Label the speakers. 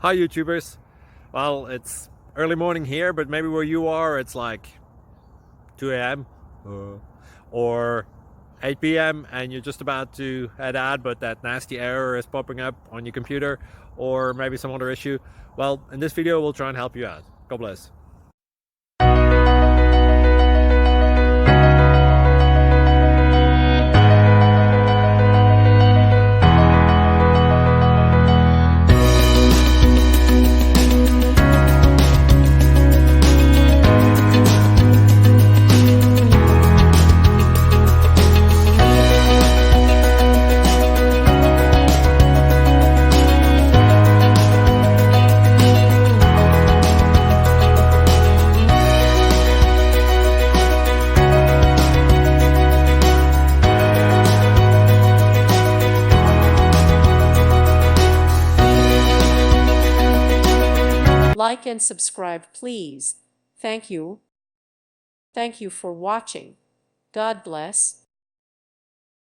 Speaker 1: Hi YouTubers. Well, it's early morning here, but maybe where you are it's like 2 a.m. or 8 p.m. and you're just about to head out, but that nasty error is popping up on your computer, or maybe some other issue. Well, in this video we'll try and help you out. God bless.
Speaker 2: Like and subscribe, please. Thank you. Thank you for watching. God bless.